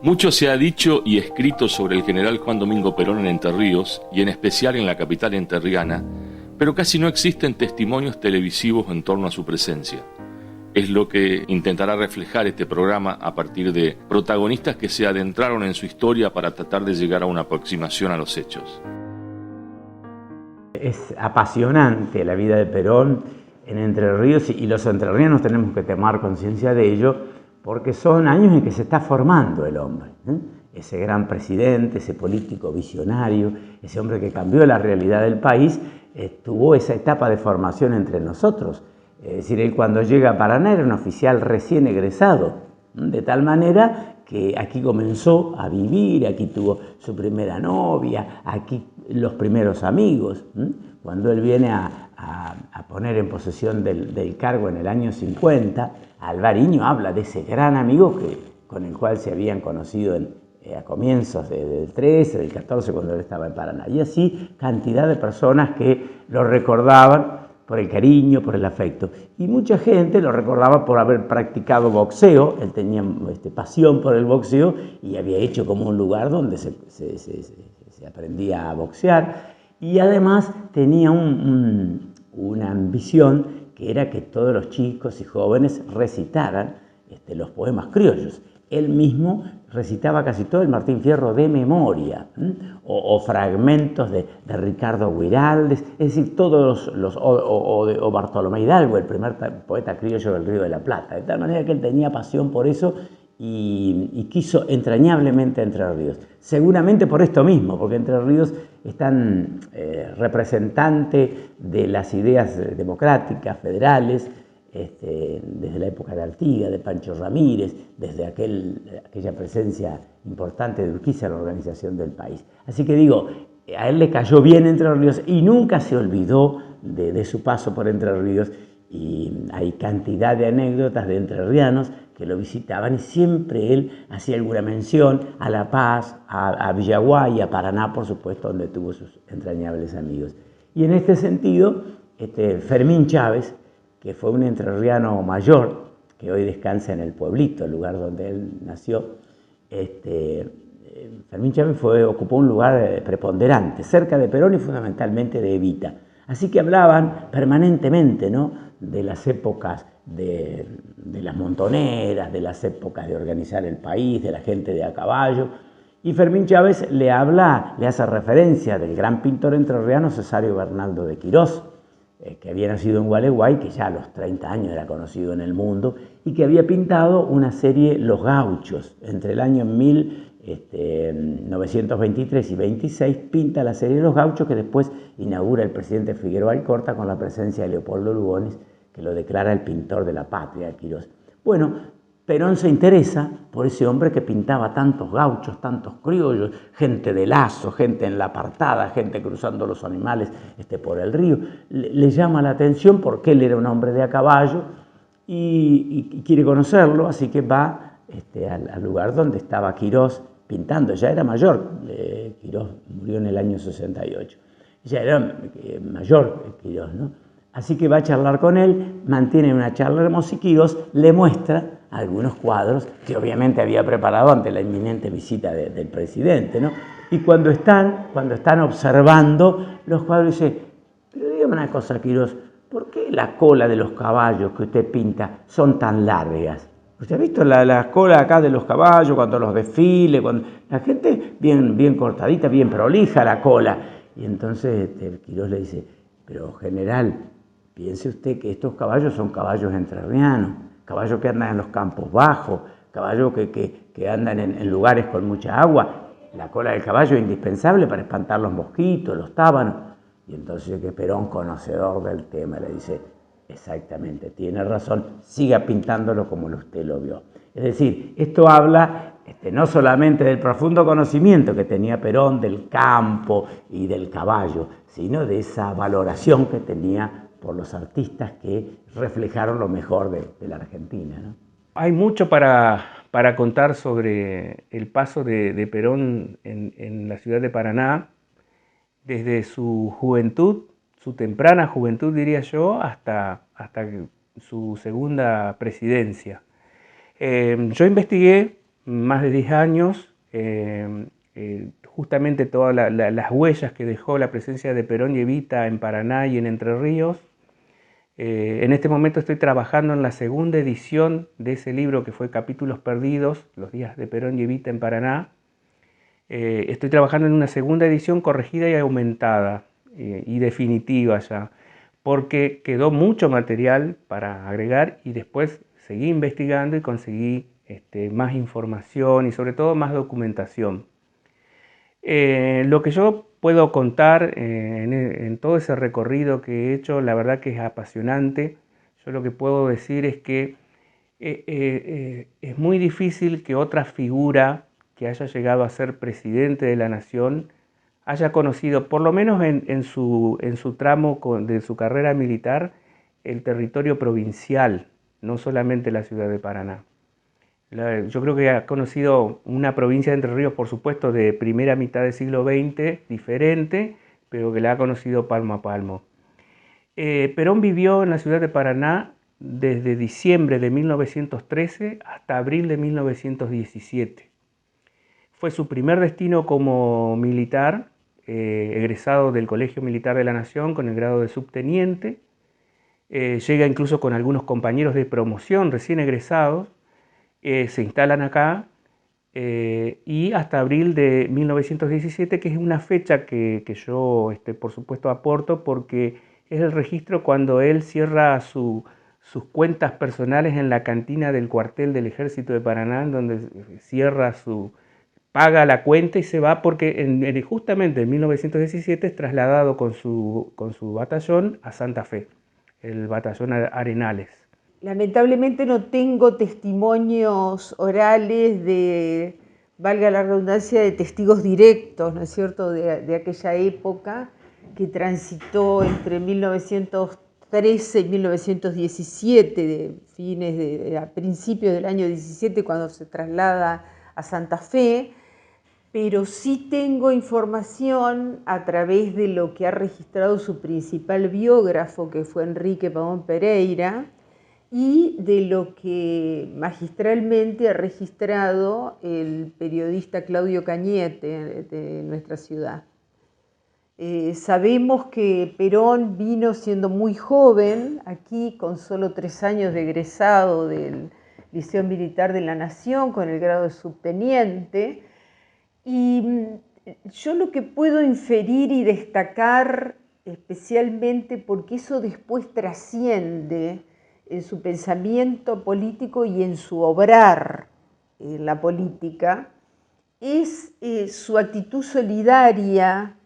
Mucho se ha dicho y escrito sobre el general Juan Domingo Perón en Entre Ríos, y en especial en la capital entrerriana, pero casi no existen testimonios televisivos en torno a su presencia. Es lo que intentará reflejar este programa a partir de protagonistas que se adentraron en su historia para tratar de llegar a una aproximación a los hechos. Es apasionante la vida de Perón en Entre Ríos, y los entrerrianos tenemos que tomar conciencia de ello, porque son años en que se está formando el hombre, ¿eh? Ese gran presidente, ese político visionario, ese hombre que cambió la realidad del país, tuvo esa etapa de formación entre nosotros. Es decir, él cuando llega a Paraná era un oficial recién egresado, de tal manera que aquí comenzó a vivir, aquí tuvo su primera novia, aquí los primeros amigos. Cuando él viene a poner en posesión del cargo en el año 50, Alvariño habla de ese gran amigo con el cual se habían conocido a comienzos del 13, del 14, cuando él estaba en Paraná. Y así cantidad de personas que lo recordaban por el cariño, por el afecto. Y mucha gente lo recordaba por haber practicado boxeo. Él tenía pasión por el boxeo y había hecho como un lugar donde se aprendía a boxear. Y además tenía una ambición, que era que todos los chicos y jóvenes recitaran los poemas criollos. Él mismo recitaba casi todo el Martín Fierro de memoria, o fragmentos de Ricardo Guiraldes, es decir, todos o Bartolomé Hidalgo, el primer poeta criollo del Río de la Plata. De tal manera que él tenía pasión por eso y quiso entrañablemente Entre Ríos. Seguramente por esto mismo, porque Entre Ríos es tan representante de las ideas democráticas, federales, desde la época de Artigas, de Pancho Ramírez, desde aquella presencia importante de Urquiza en la organización del país. Así que digo, a él le cayó bien Entre Ríos y nunca se olvidó de su paso por Entre Ríos, y hay cantidad de anécdotas de entrerrianos que lo visitaban y siempre él hacía alguna mención a La Paz, a Villaguay y a Paraná, por supuesto, donde tuvo sus entrañables amigos. Y en este sentido, Fermín Chávez, que fue un entrerriano mayor, que hoy descansa en el pueblito, el lugar donde él nació, Fermín Chávez ocupó un lugar preponderante, cerca de Perón y fundamentalmente de Evita. Así que hablaban permanentemente, ¿no?, de las épocas de las montoneras, de las épocas de organizar el país, de la gente de a caballo. Y Fermín Chávez le hace referencia del gran pintor entrerriano Cesario Bernaldo de Quirós, que había nacido en Gualeguay, que ya a los 30 años era conocido en el mundo, y que había pintado una serie Los Gauchos. Entre el año 1923 y 26 pinta la serie Los Gauchos, que después inaugura el presidente Figueroa Alcorta con la presencia de Leopoldo Lugones, que lo declara el pintor de la patria, Quirós. Bueno, Perón se interesa por ese hombre que pintaba tantos gauchos, tantos criollos, gente de lazo, gente en la apartada, gente cruzando los animales por el río. Le llama la atención porque él era un hombre de a caballo y quiere conocerlo, así que va al lugar donde estaba Quirós pintando. Ya era mayor, Quirós murió en el año 68. Ya era mayor Quirós, ¿no? Así que va a charlar con él, mantiene una charla hermosa y Quirós le muestra algunos cuadros que obviamente había preparado ante la inminente visita del presidente, ¿no? Y cuando están observando los cuadros, dice: pero dígame una cosa, Quirós, ¿por qué la cola de los caballos que usted pinta son tan largas? ¿Usted ha visto la cola acá de los caballos cuando los desfile? Cuando la gente bien cortadita, bien prolija la cola. Y entonces Quirós le dice: pero general, piense usted que estos caballos son caballos entrerrianos, caballos que andan en los campos bajos, caballos que andan en lugares con mucha agua. La cola del caballo es indispensable para espantar los mosquitos, los tábanos. Y entonces que Perón, conocedor del tema, le dice: exactamente, tiene razón, siga pintándolo como usted lo vio. Es decir, esto habla no solamente del profundo conocimiento que tenía Perón del campo y del caballo, sino de esa valoración que tenía por los artistas que reflejaron lo mejor de la Argentina, ¿no? Hay mucho para contar sobre el paso de Perón en la ciudad de Paraná, desde su juventud, su temprana juventud diría yo, hasta su segunda presidencia. Yo investigué más de 10 años, justamente todas las huellas que dejó la presencia de Perón y Evita en Paraná y en Entre Ríos. En este momento estoy trabajando en la segunda edición de ese libro que fue Capítulos Perdidos, los días de Perón y Evita en Paraná. Estoy trabajando en una segunda edición corregida y aumentada y definitiva ya, porque quedó mucho material para agregar y después seguí investigando y conseguí más información y sobre todo más documentación. Lo que yo puedo contar en todo ese recorrido que he hecho, la verdad que es apasionante. Yo lo que puedo decir es que es muy difícil que otra figura que haya llegado a ser presidente de la nación haya conocido, por lo menos en su tramo de su carrera militar, el territorio provincial, no solamente la ciudad de Paraná. Yo creo que ha conocido una provincia de Entre Ríos, por supuesto, de primera mitad del siglo XX, diferente, pero que la ha conocido palmo a palmo. Perón vivió en la ciudad de Paraná desde diciembre de 1913 hasta abril de 1917. Fue su primer destino como militar, egresado del Colegio Militar de la Nación con el grado de subteniente. Llega incluso con algunos compañeros de promoción recién egresados. Se instalan acá y hasta abril de 1917, que es una fecha que yo por supuesto aporto porque es el registro cuando él cierra sus cuentas personales en la cantina del cuartel del Ejército de Paraná, en donde paga la cuenta y se va porque justamente en 1917 es trasladado con su batallón a Santa Fe, el batallón Arenales. Lamentablemente no tengo testimonios orales de, valga la redundancia, de testigos directos, ¿no es cierto?, de aquella época que transitó entre 1913 y 1917, a principios del año 17, cuando se traslada a Santa Fe, pero sí tengo información a través de lo que ha registrado su principal biógrafo, que fue Enrique Pavón Pereira, y de lo que magistralmente ha registrado el periodista Claudio Cañete de nuestra ciudad. Sabemos que Perón vino siendo muy joven, aquí con solo 3 años de egresado del Liceo Militar de la Nación, con el grado de subteniente, y yo lo que puedo inferir y destacar especialmente, porque eso después trasciende en su pensamiento político y en su obrar en la política, es su actitud solidaria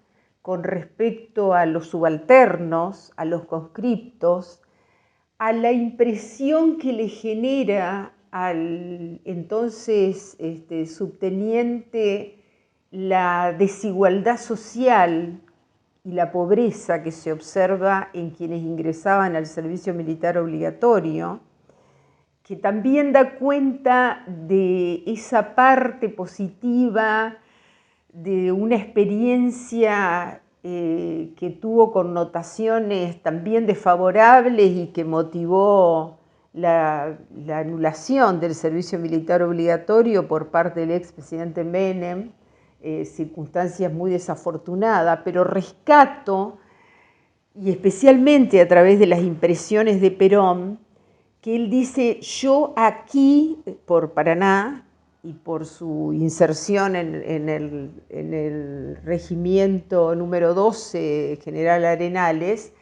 con respecto a los subalternos, a los conscriptos, a la impresión que le genera al entonces subteniente la desigualdad social y la pobreza que se observa en quienes ingresaban al servicio militar obligatorio, que también da cuenta de esa parte positiva de una experiencia que tuvo connotaciones también desfavorables y que motivó la anulación del servicio militar obligatorio por parte del expresidente Menem, circunstancias muy desafortunadas, pero rescato, y especialmente a través de las impresiones de Perón, que él dice: yo aquí, por Paraná, y por su inserción en el regimiento número 12, General Arenales,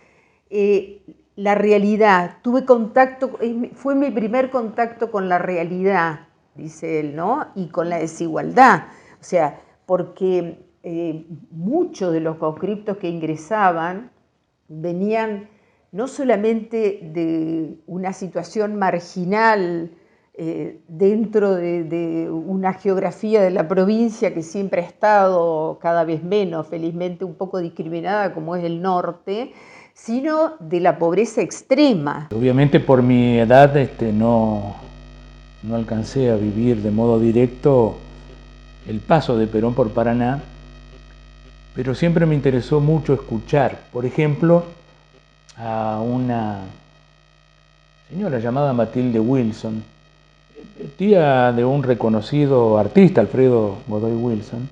la realidad, tuve contacto, fue mi primer contacto con la realidad, dice él, ¿no? Y con la desigualdad, o sea, porque muchos de los conscriptos que ingresaban venían no solamente de una situación marginal dentro de una geografía de la provincia que siempre ha estado cada vez menos, felizmente un poco discriminada como es el norte, sino de la pobreza extrema. Obviamente por mi edad no alcancé a vivir de modo directo el paso de Perón por Paraná, pero siempre me interesó mucho escuchar, por ejemplo, a una señora llamada Matilde Wilson, tía de un reconocido artista, Alfredo Godoy Wilson,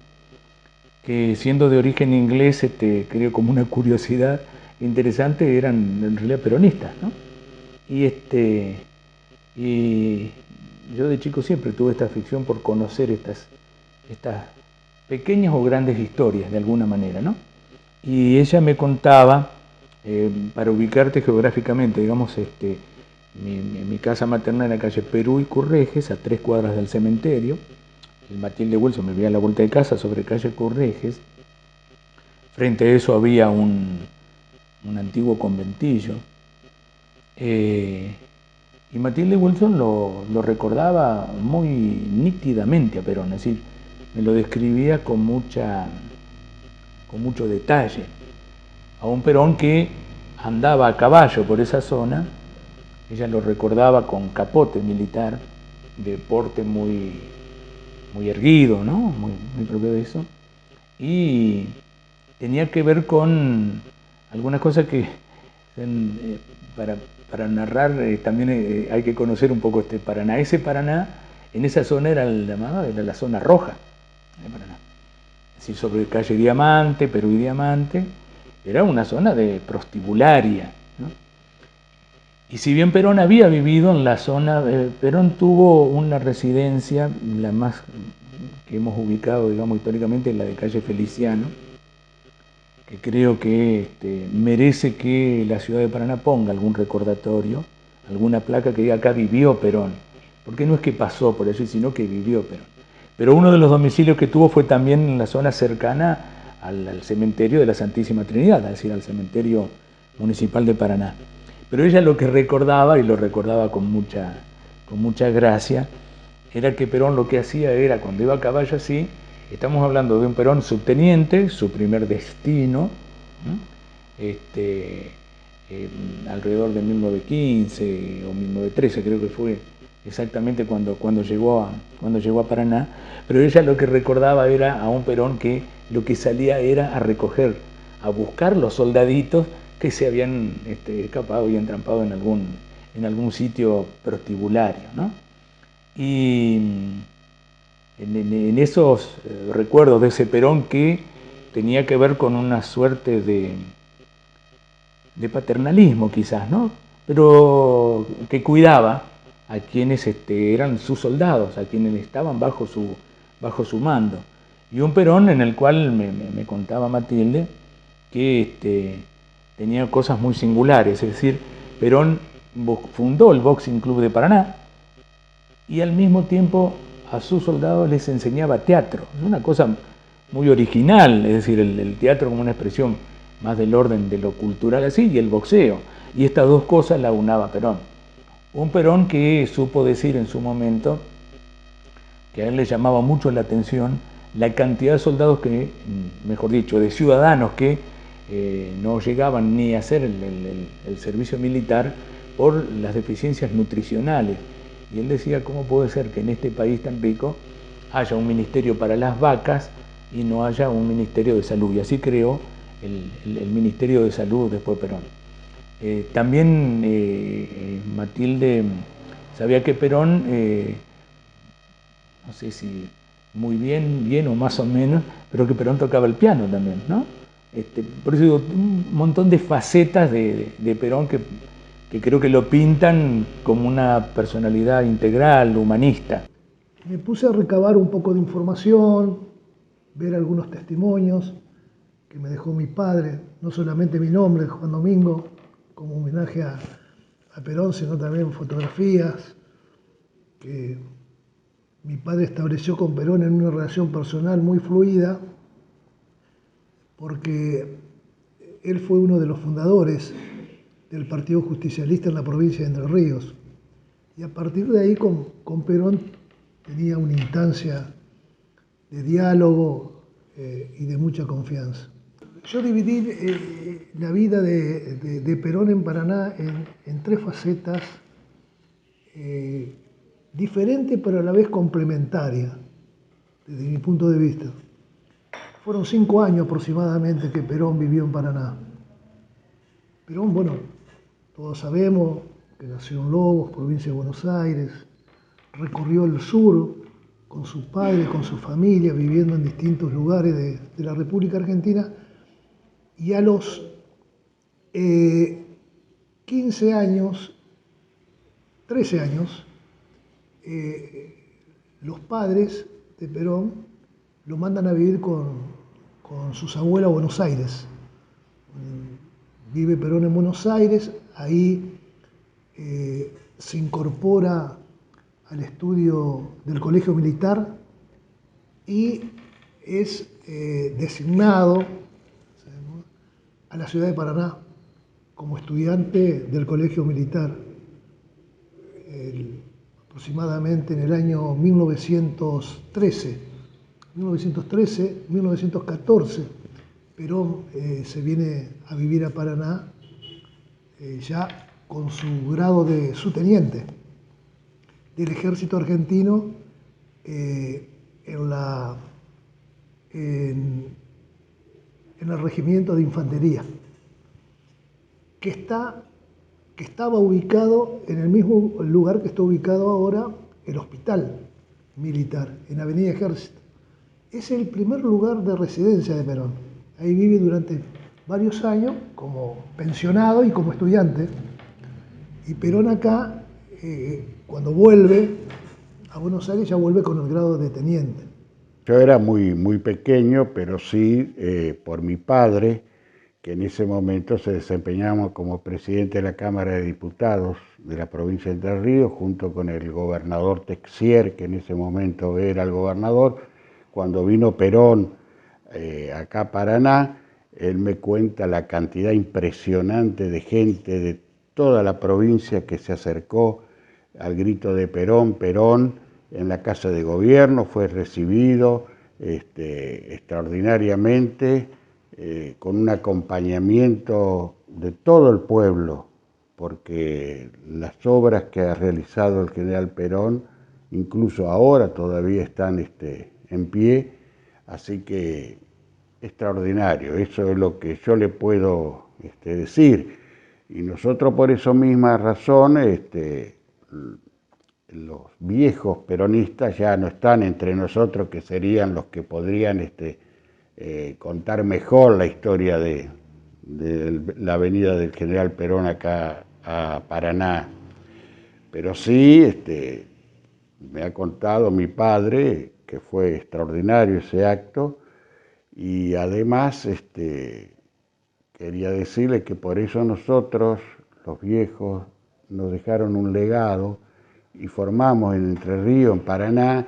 que siendo de origen inglés, creo como una curiosidad interesante, eran en realidad peronistas, ¿no? Y yo de chico siempre tuve esta afición por conocer estas pequeñas o grandes historias, de alguna manera, ¿no? Y ella me contaba, para ubicarte geográficamente, digamos, mi casa materna en la calle Perú y Currejes, a 3 cuadras del cementerio. El Matilde Wilson vivía a la vuelta de casa sobre calle Currejes. Frente a eso había un antiguo conventillo. Y Matilde Wilson lo recordaba muy nítidamente a Perón, es decir, me lo describía con mucho detalle. A un Perón que andaba a caballo por esa zona, ella lo recordaba con capote militar, de porte muy erguido, ¿no? Muy propio de eso. Y tenía que ver con algunas cosas que para narrar también hay que conocer un poco Paraná. Ese Paraná, en esa zona era la zona roja de Paraná. Es decir, sobre calle Diamante, Perú y Diamante, era una zona de prostibularia, ¿no? Y si bien Perón había vivido en la zona, Perón tuvo una residencia, la más que hemos ubicado, digamos, históricamente, en la de calle Feliciano, que creo que merece que la ciudad de Paraná ponga algún recordatorio, alguna placa que diga acá vivió Perón, porque no es que pasó por allí, sino que vivió Perón. Pero uno de los domicilios que tuvo fue también en la zona cercana al cementerio de la Santísima Trinidad, es decir, al cementerio municipal de Paraná. Pero ella lo que recordaba, y lo recordaba con mucha gracia, era que Perón lo que hacía era, cuando iba a caballo así, estamos hablando de un Perón subteniente, su primer destino, alrededor de 1915 o 1913 creo que fue exactamente cuando llegó a Paraná, pero ella lo que recordaba era a un Perón que lo que salía era a recoger, a buscar los soldaditos que se habían escapado y entrampado en algún sitio prostibulario, ¿no? Y en esos recuerdos de ese Perón que tenía que ver con una suerte de paternalismo quizás, ¿no? Pero que cuidaba a quienes eran sus soldados, a quienes estaban bajo su mando. Y un Perón en el cual me contaba Matilde que tenía cosas muy singulares, es decir, Perón fundó el Boxing Club de Paraná y al mismo tiempo a sus soldados les enseñaba teatro. Es una cosa muy original, es decir, el teatro como una expresión más del orden de lo cultural así, y el boxeo. Y estas dos cosas la unaba Perón. Un Perón que supo decir en su momento que a él le llamaba mucho la atención la cantidad de soldados que, mejor dicho, de ciudadanos que no llegaban ni a hacer el servicio militar por las deficiencias nutricionales. Y él decía, ¿cómo puede ser que en este país tan rico haya un ministerio para las vacas y no haya un ministerio de salud? Y así creó el Ministerio de Salud después Perón. También Matilde sabía que Perón, no sé si muy bien o más o menos, pero que Perón tocaba el piano también, ¿no? Por eso digo, un montón de facetas de Perón que creo que lo pintan como una personalidad integral, humanista. Me puse a recabar un poco de información, ver algunos testimonios que me dejó mi padre, no solamente mi nombre, Juan Domingo, como homenaje a Perón, sino también fotografías que mi padre estableció con Perón en una relación personal muy fluida, porque él fue uno de los fundadores del Partido Justicialista en la provincia de Entre Ríos. Y a partir de ahí con Perón tenía una instancia de diálogo y de mucha confianza. Yo dividí la vida de Perón en Paraná en 3 facetas diferentes pero a la vez complementarias, desde mi punto de vista. Fueron 5 años aproximadamente que Perón vivió en Paraná. Perón, bueno, todos sabemos que nació en Lobos, provincia de Buenos Aires, recorrió el sur con su padre, con su familia, viviendo en distintos lugares de la República Argentina, y a los 15 años, 13 años, los padres de Perón lo mandan a vivir con sus abuelos a Buenos Aires. Vive Perón en Buenos Aires, ahí se incorpora al estudio del Colegio Militar y es designado a la ciudad de Paraná como estudiante del Colegio Militar. Aproximadamente en el año 1914, Perón se viene a vivir a Paraná ya con su grado de subteniente del ejército argentino en el regimiento de infantería, que estaba ubicado en el mismo lugar que está ubicado ahora el hospital militar, en Avenida Ejército. Es el primer lugar de residencia de Perón. Ahí vive durante varios años como pensionado y como estudiante. Y Perón acá, cuando vuelve a Buenos Aires, ya vuelve con el grado de teniente. Yo era muy pequeño, pero sí por mi padre, que en ese momento se desempeñaba como presidente de la Cámara de Diputados de la provincia de Entre Ríos, junto con el gobernador Texier, que en ese momento era el gobernador. Cuando vino Perón acá a Paraná, él me cuenta la cantidad impresionante de gente de toda la provincia que se acercó al grito de Perón, Perón, en la Casa de Gobierno. Fue recibido extraordinariamente, con un acompañamiento de todo el pueblo, porque las obras que ha realizado el general Perón, incluso ahora todavía están en pie, así que extraordinario. Eso es lo que yo le puedo decir. Y nosotros por esa misma razón, los viejos peronistas ya no están entre nosotros, que serían los que podrían contar mejor la historia de la venida del general Perón acá a Paraná. Pero sí, me ha contado mi padre que fue extraordinario ese acto, y además quería decirle que por eso nosotros, los viejos, nos dejaron un legado y formamos en Entre Ríos, en Paraná,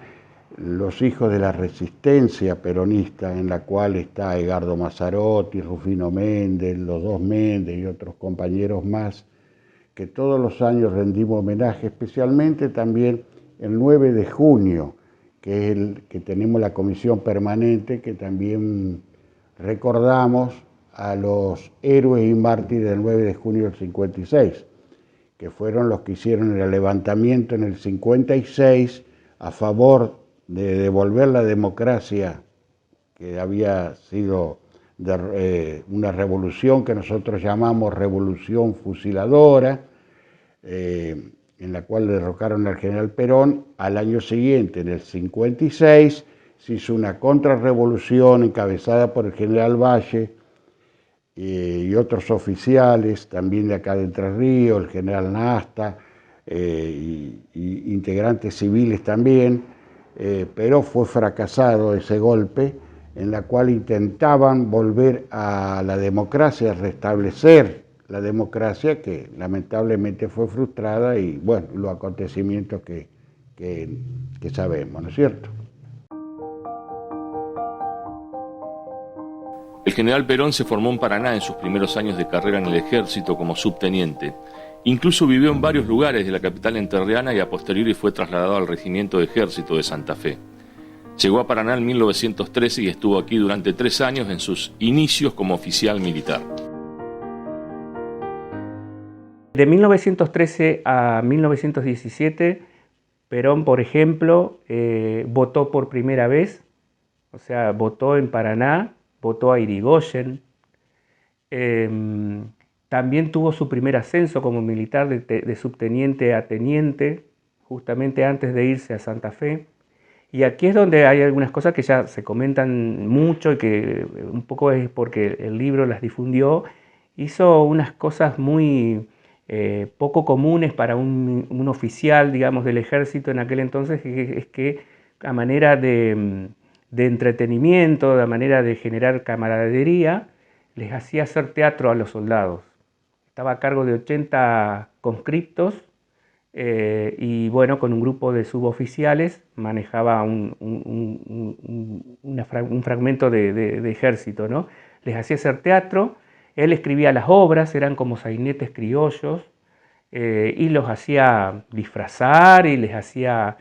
los hijos de la resistencia peronista, en la cual está Edgardo Mazzarotti, Rufino Méndez, los dos Méndez y otros compañeros más, que todos los años rendimos homenaje, especialmente también el 9 de junio, que es el que tenemos la comisión permanente, que también recordamos a los héroes y mártires del 9 de junio del 56, que fueron los que hicieron el levantamiento en el 56 a favor de devolver la democracia, que había sido una revolución que nosotros llamamos revolución fusiladora, en la cual derrocaron al general Perón. Al año siguiente, en el 56, se hizo una contrarrevolución encabezada por el general Valle y otros oficiales, también de acá de Entre Ríos, el general Nasta, y integrantes civiles también, pero fue fracasado ese golpe, en la cual intentaban volver a la democracia, restablecer la democracia, que lamentablemente fue frustrada, y bueno, los acontecimientos que sabemos, ¿no es cierto? El general Perón se formó en Paraná en sus primeros años de carrera en el ejército como subteniente. Incluso vivió en varios lugares de la capital entrerriana y a posteriori fue trasladado al Regimiento de Ejército de Santa Fe. Llegó a Paraná en 1913 y estuvo aquí durante 3 años en sus inicios como oficial militar. De 1913 a 1917, Perón, por ejemplo, votó por primera vez, o sea, votó en Paraná, votó a Irigoyen. También tuvo su primer ascenso como militar de subteniente a teniente, justamente antes de irse a Santa Fe. Y aquí es donde hay algunas cosas que ya se comentan mucho y que un poco es porque el libro las difundió. Hizo unas cosas muy poco comunes para un oficial, digamos, del ejército en aquel entonces, que es que a manera de entretenimiento, de manera de generar camaradería, les hacía hacer teatro a los soldados. Estaba a cargo de 80 conscriptos y bueno, con un grupo de suboficiales manejaba un fragmento de ejército, ¿no? Les hacía hacer teatro, él escribía las obras, eran como sainetes criollos, y los hacía disfrazar y les hacía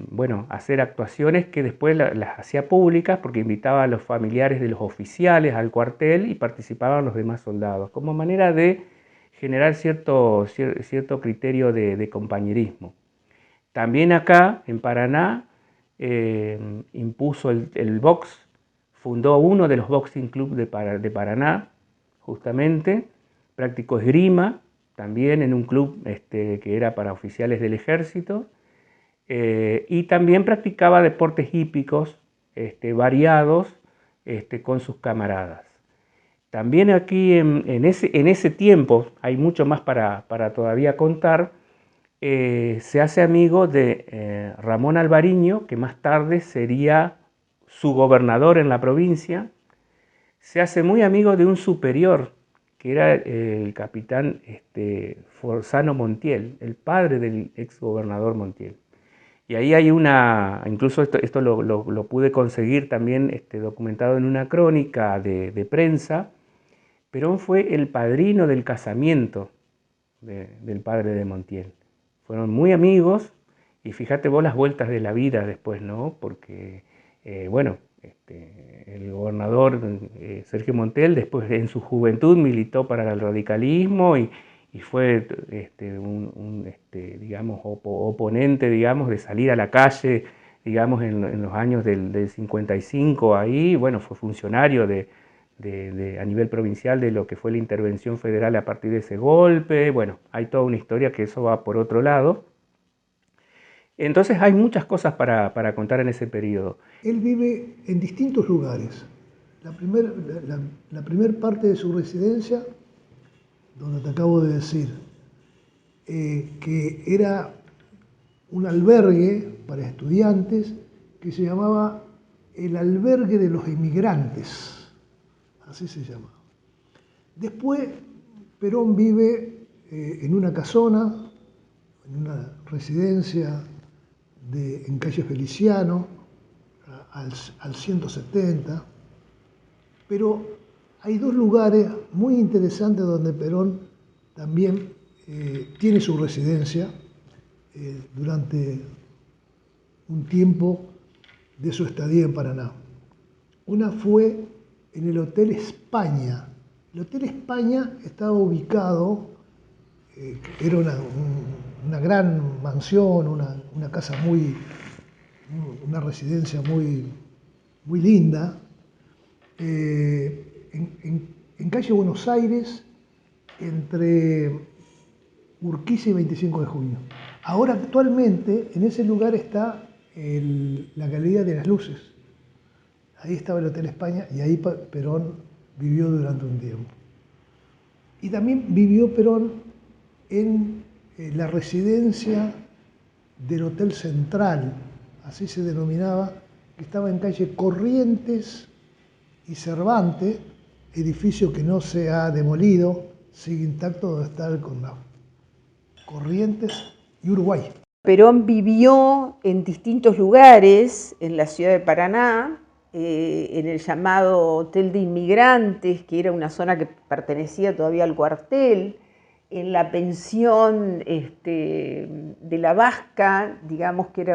bueno, hacer actuaciones que después las hacía públicas porque invitaba a los familiares de los oficiales al cuartel y participaban los demás soldados, como manera de generar cierto criterio de compañerismo. También acá, en Paraná, impuso el box, fundó uno de los boxing club de Paraná, justamente, practicó esgrima, también en un club que era para oficiales del ejército, y también practicaba deportes hípicos variados con sus camaradas. También aquí en ese tiempo, hay mucho más para todavía contar, se hace amigo de Ramón Alvariño, que más tarde sería su gobernador en la provincia. Se hace muy amigo de un superior, que era el capitán Forzano Montiel, el padre del ex gobernador Montiel. Y ahí hay incluso esto lo pude conseguir también documentado en una crónica de prensa. Perón fue el padrino del casamiento del padre de Montiel. Fueron muy amigos y fíjate vos las vueltas de la vida después, ¿no? Porque, bueno, el gobernador Sergio Montiel después en su juventud militó para el radicalismo y fue digamos, oponente, digamos, de salir a la calle, digamos, en los años del 55 ahí, bueno, fue funcionario a nivel provincial de lo que fue la intervención federal a partir de ese golpe. Bueno, hay toda una historia que eso va por otro lado. Entonces hay muchas cosas para contar en ese periodo. Él vive en distintos lugares. La primer parte de su residencia, donde te acabo de decir, que era un albergue para estudiantes que se llamaba el Albergue de los Emigrantes. Así se llama. Después, Perón vive en una casona, en una residencia en calle Feliciano, al 170, pero hay dos lugares muy interesantes donde Perón también tiene su residencia durante un tiempo de su estadía en Paraná. Una fue en el Hotel España. El Hotel España estaba ubicado, era una gran mansión, una casa una residencia muy linda, en calle Buenos Aires, entre Urquiza y 25 de junio. Ahora actualmente en ese lugar está la Galería de las Luces. Ahí estaba el Hotel España y ahí Perón vivió durante un tiempo. Y también vivió Perón en la residencia del Hotel Central, así se denominaba, que estaba en calle Corrientes y Cervantes, edificio que no se ha demolido, sigue intacto, donde está con las Corrientes y Uruguay. Perón vivió en distintos lugares en la ciudad de Paraná, en el llamado Hotel de Inmigrantes, que era una zona que pertenecía todavía al cuartel, en la pensión de la Vasca, digamos que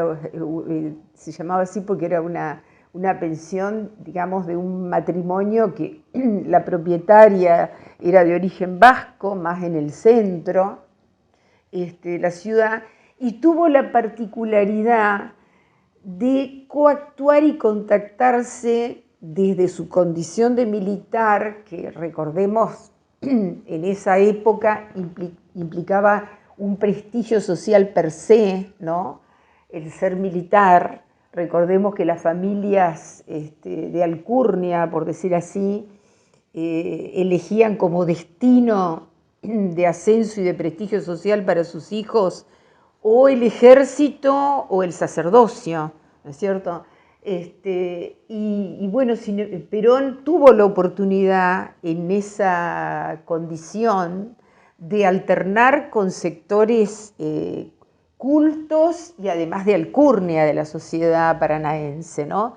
se llamaba así porque era una pensión, digamos, de un matrimonio que la propietaria era de origen vasco, más en el centro, la ciudad, y tuvo la particularidad de coactuar y contactarse desde su condición de militar, que recordemos en esa época implicaba un prestigio social per se, ¿no? El ser militar. Recordemos que las familias de alcurnia, por decir así, elegían como destino de ascenso y de prestigio social para sus hijos o el ejército o el sacerdocio, ¿no es cierto? Y bueno, Perón tuvo la oportunidad en esa condición de alternar con sectores cultos y además de alcurnia de la sociedad paranaense, ¿no?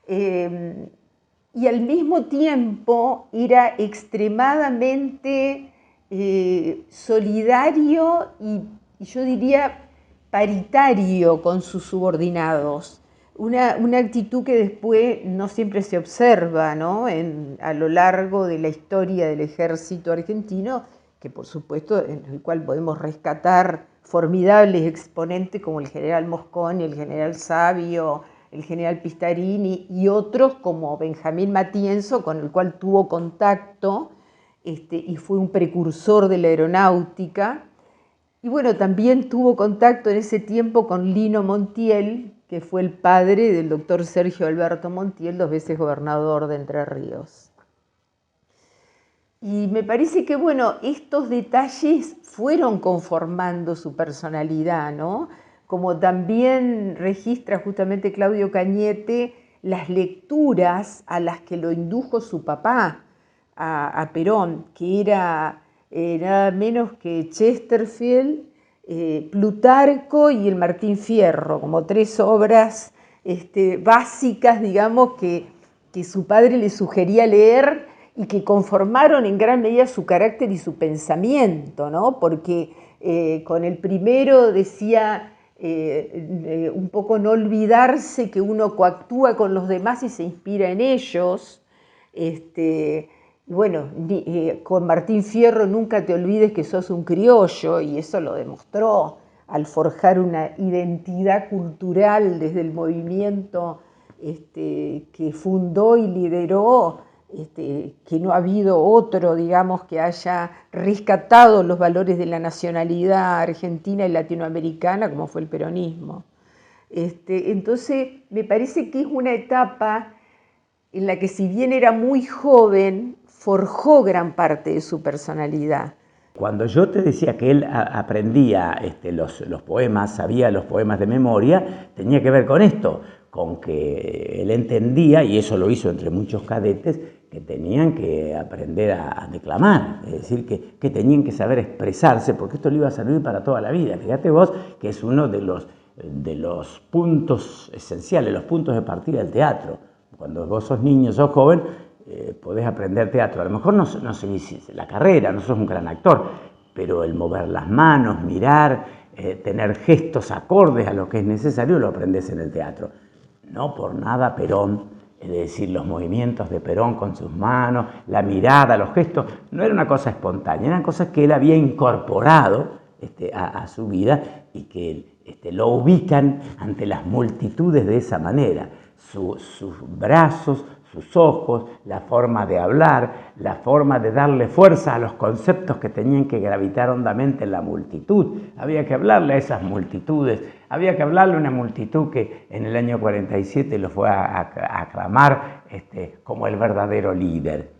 Y al mismo tiempo era extremadamente solidario y yo diría paritario con sus subordinados. Una actitud que después no siempre se observa, ¿no? A lo largo de la historia del ejército argentino, que por supuesto en el cual podemos rescatar formidables exponentes como el general Mosconi, el general Savio, el general Pistarini y otros como Benjamín Matienzo, con el cual tuvo contacto y fue un precursor de la aeronáutica. Y bueno, también tuvo contacto en ese tiempo con Lino Montiel, que fue el padre del doctor Sergio Alberto Montiel, 2 veces gobernador de Entre Ríos. Y me parece que, bueno, estos detalles fueron conformando su personalidad, ¿no? Como también registra justamente Claudio Cañete las lecturas a las que lo indujo su papá a Perón, que era nada menos que Chesterfield, Plutarco y el Martín Fierro, como 3 obras básicas, digamos, que su padre le sugería leer y que conformaron en gran medida su carácter y su pensamiento, ¿no? Porque con el primero decía un poco no olvidarse que uno coactúa con los demás y se inspira en ellos. Bueno, con Martín Fierro nunca te olvides que sos un criollo, y eso lo demostró al forjar una identidad cultural desde el movimiento que fundó y lideró, que no ha habido otro, digamos, que haya rescatado los valores de la nacionalidad argentina y latinoamericana como fue el peronismo. Entonces, me parece que es una etapa en la que, si bien era muy joven, forjó gran parte de su personalidad. Cuando yo te decía que él aprendía los poemas, sabía los poemas de memoria, tenía que ver con esto, con que él entendía, y eso lo hizo entre muchos cadetes, que tenían que aprender a declamar, es decir, que tenían que saber expresarse, porque esto le iba a servir para toda la vida. Fíjate vos que es uno de los puntos esenciales, los puntos de partida del teatro. Cuando vos sos niño, sos joven, podés aprender teatro. A lo mejor no seguís la carrera, no sos un gran actor, pero el mover las manos, mirar, tener gestos acordes a lo que es necesario, lo aprendés en el teatro. No por nada Perón, es decir, los movimientos de Perón con sus manos, la mirada, los gestos, no era una cosa espontánea, eran cosas que él había incorporado a su vida y que lo ubican ante las multitudes de esa manera. Sus brazos, sus ojos, la forma de hablar, la forma de darle fuerza a los conceptos que tenían que gravitar hondamente en la multitud. Había que hablarle a esas multitudes, había que hablarle a una multitud que en el año 47 lo fue a aclamar como el verdadero líder.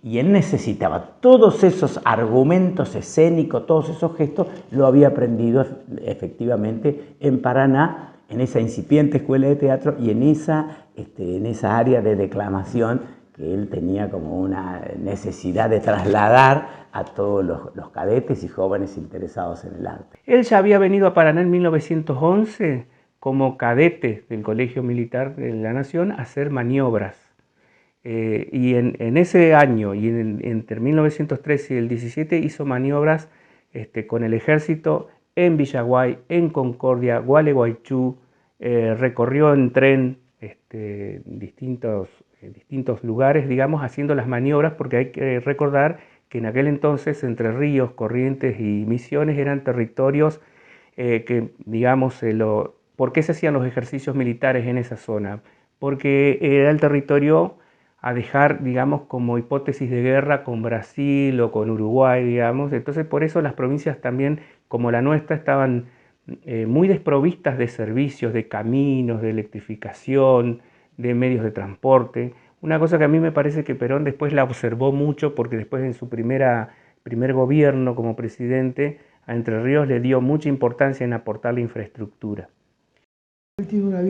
Y él necesitaba todos esos argumentos escénicos, todos esos gestos, lo había aprendido efectivamente en Paraná, en esa incipiente escuela de teatro y en esa área de declamación que él tenía como una necesidad de trasladar a todos los cadetes y jóvenes interesados en el arte. Él ya había venido a Paraná en 1911 como cadete del Colegio Militar de la Nación a hacer maniobras. Y en ese año, y entre 1913 y el 17, hizo maniobras con el ejército en Villaguay, en Concordia, Gualeguaychú, recorrió en tren distintos lugares, digamos, haciendo las maniobras, porque hay que recordar que en aquel entonces Entre Ríos, Corrientes y Misiones eran territorios que, digamos, ¿por qué se hacían los ejercicios militares en esa zona? Porque era el territorio a dejar, digamos, como hipótesis de guerra con Brasil o con Uruguay, digamos. Entonces, por eso las provincias también, como la nuestra, estaban muy desprovistas de servicios, de caminos, de electrificación, de medios de transporte. Una cosa que a mí me parece que Perón después la observó mucho, porque después en su primer gobierno como presidente, a Entre Ríos le dio mucha importancia en aportar la infraestructura. Él tiene una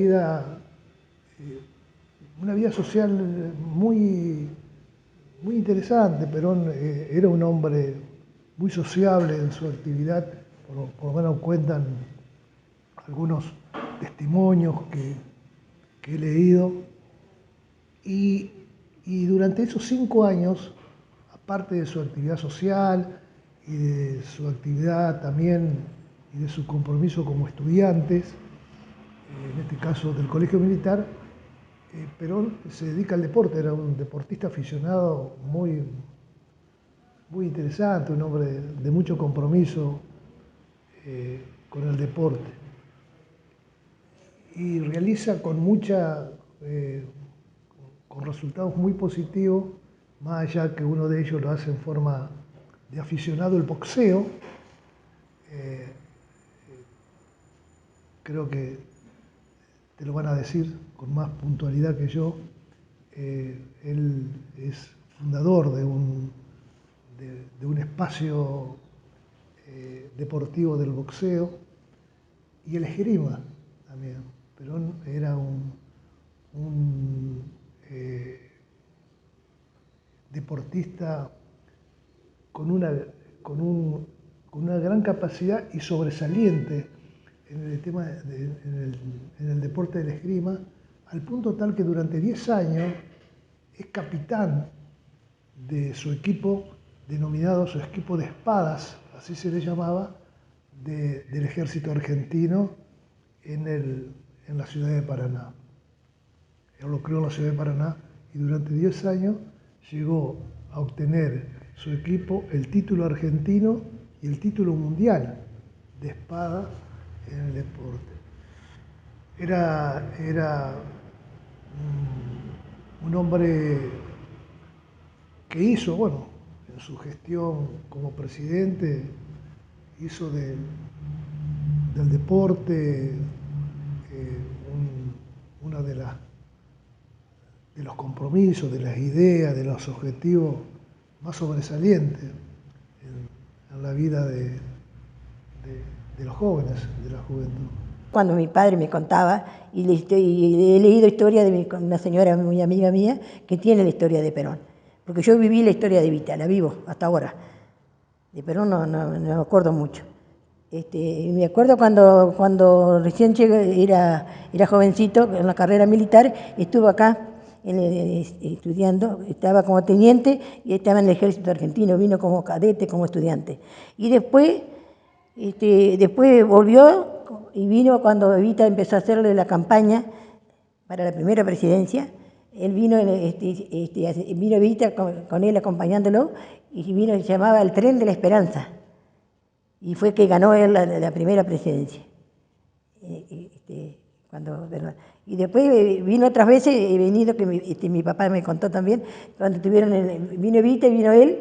vida social muy interesante. Perón era un hombre muy sociable en su actividad, por lo menos cuentan algunos testimonios que he leído. Y durante esos 5 años, aparte de su actividad social y de su actividad también y de su compromiso como estudiantes, en este caso del Colegio Militar, Perón se dedica al deporte, era un deportista aficionado muy interesante, un hombre de mucho compromiso con el deporte. Y realiza con resultados muy positivos, más allá que uno de ellos lo hace en forma de aficionado el boxeo. Creo que te lo van a decir con más puntualidad que yo. Él es fundador de un espacio deportivo del boxeo y el esgrima también. Perón era un deportista con una gran capacidad y sobresaliente en el tema en el deporte del esgrima, al punto tal que durante 10 años es capitán de su equipo, denominado su equipo de espadas, así se le llamaba, del ejército argentino en la ciudad de Paraná. Él lo creó en la ciudad de Paraná y durante 10 años llegó a obtener su equipo el título argentino y el título mundial de espada en el deporte. Era un hombre que hizo, bueno, en su gestión como presidente, hizo del deporte una de los compromisos, de las ideas, de los objetivos más sobresalientes en la vida de los jóvenes, de la juventud. Cuando mi padre me contaba, y he leído historia de una señora muy amiga mía que tiene la historia de Perón, porque yo viví la historia de Evita, la vivo hasta ahora. De Perón no me acuerdo mucho. Me acuerdo cuando recién llegué, era jovencito en la carrera militar, estuvo acá estudiando, estaba como teniente y estaba en el ejército argentino, vino como cadete, como estudiante. Y después volvió y vino cuando Evita empezó a hacerle la campaña para la primera presidencia. Él vino Evita con él acompañándolo y vino, se llamaba el Tren de la Esperanza. Y fue que ganó él la primera presidencia. Y después vino otras veces, he venido, que mi papá me contó también, cuando vino Evita y vino él,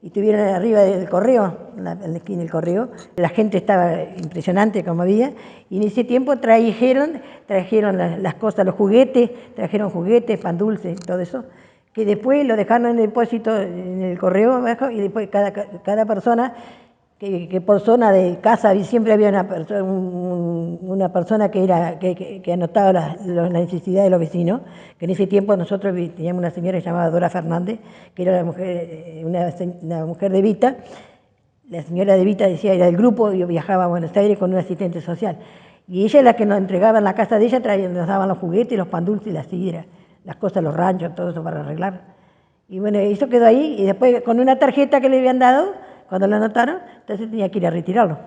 y estuvieron arriba del correo, en la esquina del correo. La gente estaba impresionante como había, y en ese tiempo trajeron las cosas, los juguetes, trajeron juguetes, pan dulce, todo eso, que después lo dejaron en el depósito, en el correo abajo, y después cada persona, que por zona de casa siempre había una persona que anotaba las necesidades de los vecinos, que en ese tiempo nosotros teníamos una señora llamada Dora Fernández, que era una mujer de Evita. La señora de Evita decía, era del grupo, yo viajaba a Buenos Aires con un asistente social, y ella es la que nos entregaba en la casa de ella, nos daban los juguetes, los pan dulces, las sidras, las cosas, los ranchos, todo eso para arreglar. Y bueno, eso quedó ahí, y después con una tarjeta que le habían dado, cuando lo anotaron, entonces tenía que ir a retirarlo.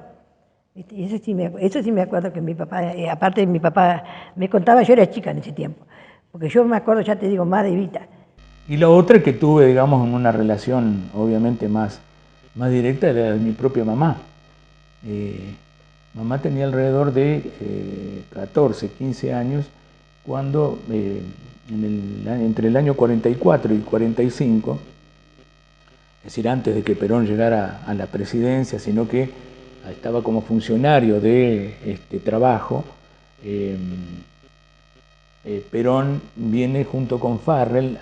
Y eso sí me acuerdo que mi papá, aparte de mi papá, me contaba, yo era chica en ese tiempo, porque yo me acuerdo, ya te digo, más de Evita. Y la otra que tuve, digamos, en una relación obviamente más directa era de mi propia mamá. Mamá tenía alrededor de 14, 15 años cuando entre el año 44 y 45, es decir, antes de que Perón llegara a la presidencia, sino que estaba como funcionario de trabajo, Perón viene junto con Farrell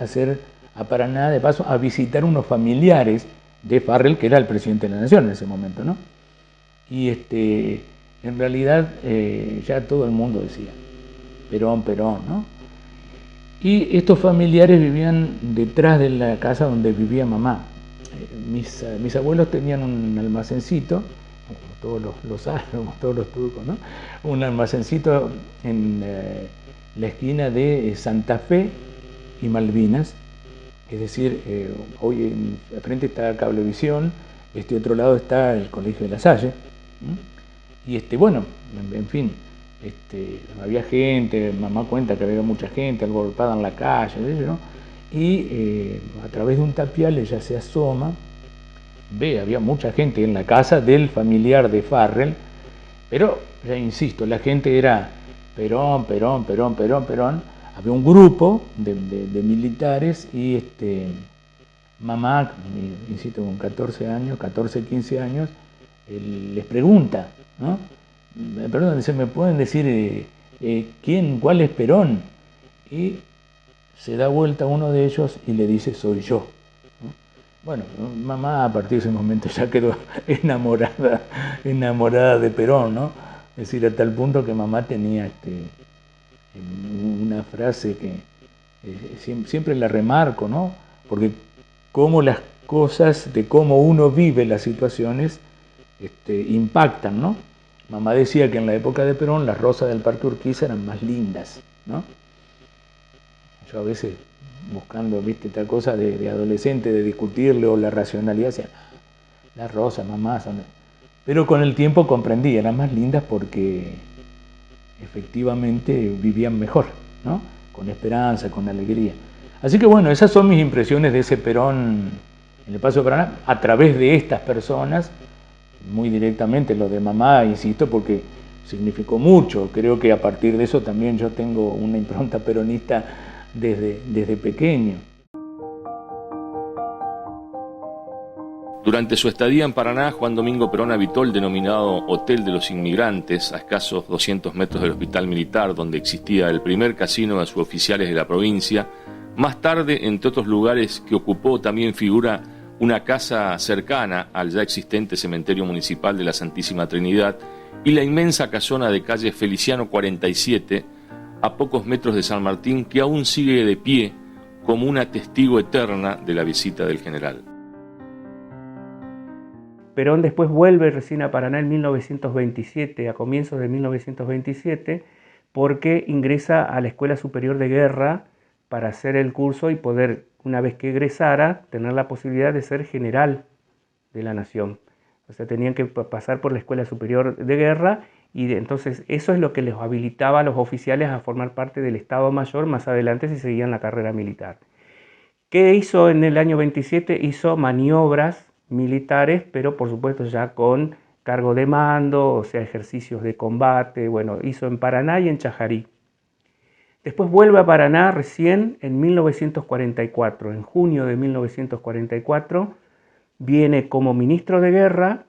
a Paraná, de paso, a visitar unos familiares de Farrell, que era el presidente de la Nación en ese momento, ¿no? Y en realidad ya todo el mundo decía, Perón, Perón, ¿no? Y estos familiares vivían detrás de la casa donde vivía mamá. Mis abuelos tenían un almacencito, como todos los turcos, ¿no? Un almacencito en la esquina de Santa Fe y Malvinas, es decir, hoy al frente está Cablevisión, este otro lado está el Colegio de La Salle, ¿m? Y bueno, en fin, había gente, mamá cuenta que había mucha gente agolpada en la calle, ¿no? Y a través de un tapial ella se asoma, había mucha gente en la casa del familiar de Farrell, pero ya insisto, la gente era Perón, Perón, Perón, Perón, Perón. Había un grupo de militares y mamá, insisto, con 14 años, 14, 15 años, les pregunta, ¿no? Perdón, ¿me pueden decir cuál es Perón? Y se da vuelta uno de ellos y le dice, soy yo. Bueno, mamá a partir de ese momento ya quedó enamorada de Perón, ¿no? Es decir, a tal punto que mamá tenía una frase que siempre la remarco, ¿no? Porque cómo las cosas, de cómo uno vive las situaciones, impactan, ¿no? Mamá decía que en la época de Perón las rosas del Parque Urquiza eran más lindas, ¿no? Yo a veces buscando, viste, esta cosa de adolescente, de discutirle o la racionalidad, decía, las rosas, mamá, son... Pero con el tiempo comprendí, eran más lindas porque efectivamente vivían mejor, ¿no? Con esperanza, con alegría. Así que bueno, esas son mis impresiones de ese Perón en el Paso de Paraná, a través de estas personas, muy directamente lo de mamá, insisto, porque significó mucho. Creo que a partir de eso también yo tengo una impronta peronista desde pequeño. Durante su estadía en Paraná, Juan Domingo Perón habitó el denominado Hotel de los Inmigrantes, a escasos 200 metros del Hospital Militar, donde existía el primer casino de suboficiales de la provincia. Más tarde, entre otros lugares que ocupó, también figura una casa cercana al ya existente cementerio municipal de la Santísima Trinidad y la inmensa casona de calle Feliciano 47, a pocos metros de San Martín, que aún sigue de pie como una testigo eterna de la visita del general. Perón después vuelve recién a Paraná en 1927, a comienzos de 1927, porque ingresa a la Escuela Superior de Guerra para hacer el curso y poder, una vez que egresara, tener la posibilidad de ser general de la Nación. O sea, tenían que pasar por la Escuela Superior de Guerra y entonces eso es lo que les habilitaba a los oficiales a formar parte del Estado Mayor más adelante si seguían la carrera militar. ¿Qué hizo en el año 27? Hizo maniobras militares, pero por supuesto ya con cargo de mando, o sea, ejercicios de combate. Bueno, hizo en Paraná y en Chajarí. Después vuelve a Paraná recién en 1944, en junio de 1944, viene como ministro de guerra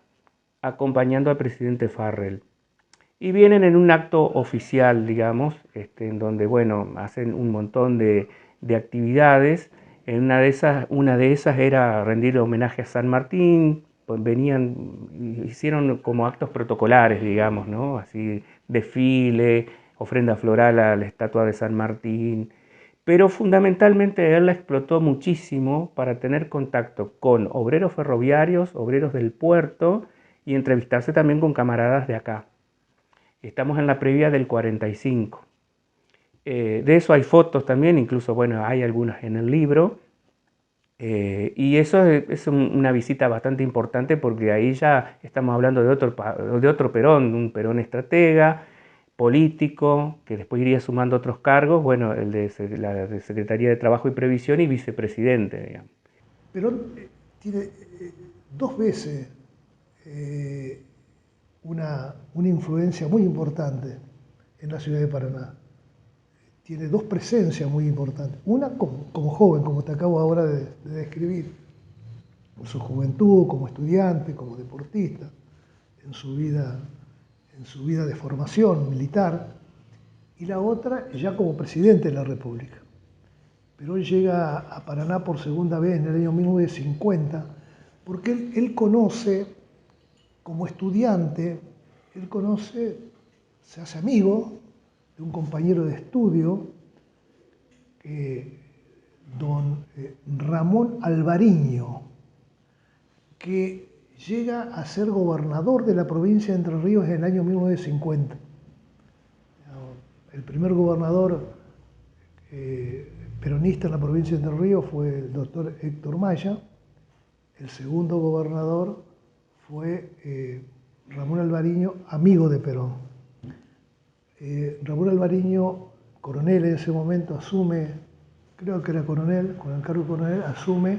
acompañando al presidente Farrell. Y vienen en un acto oficial, digamos, en donde, bueno, hacen un montón de actividades. Una de esas era rendir homenaje a San Martín, pues hicieron como actos protocolares, digamos, ¿no? Así, desfile, ofrenda floral a la estatua de San Martín, pero fundamentalmente él la explotó muchísimo para tener contacto con obreros ferroviarios, obreros del puerto y entrevistarse también con camaradas de acá. Estamos en la previa del 45. De eso hay fotos también, incluso, bueno, hay algunas en el libro. Y eso es una visita bastante importante porque ahí ya estamos hablando de otro Perón, un Perón estratega, político, que después iría sumando otros cargos, bueno, el de la de Secretaría de Trabajo y Previsión y vicepresidente, digamos. Perón tiene dos veces una influencia muy importante en la ciudad de Paraná. tiene dos presencias muy importantes. Una como joven, como te acabo ahora de describir, en su juventud, como estudiante, como deportista, en su vida de formación militar, y la otra ya como presidente de la República. Perón llega a Paraná por segunda vez en el año 1950, porque él conoce, como estudiante, se hace amigo de un compañero de estudio, don Ramón Alvariño, que llega a ser gobernador de la provincia de Entre Ríos en el año 1950. El primer gobernador peronista en la provincia de Entre Ríos fue el doctor Héctor Maya. El segundo gobernador fue Ramón Alvariño, amigo de Perón. Ramón Alvariño, coronel en ese momento, asume, creo que era coronel, con el cargo de coronel, asume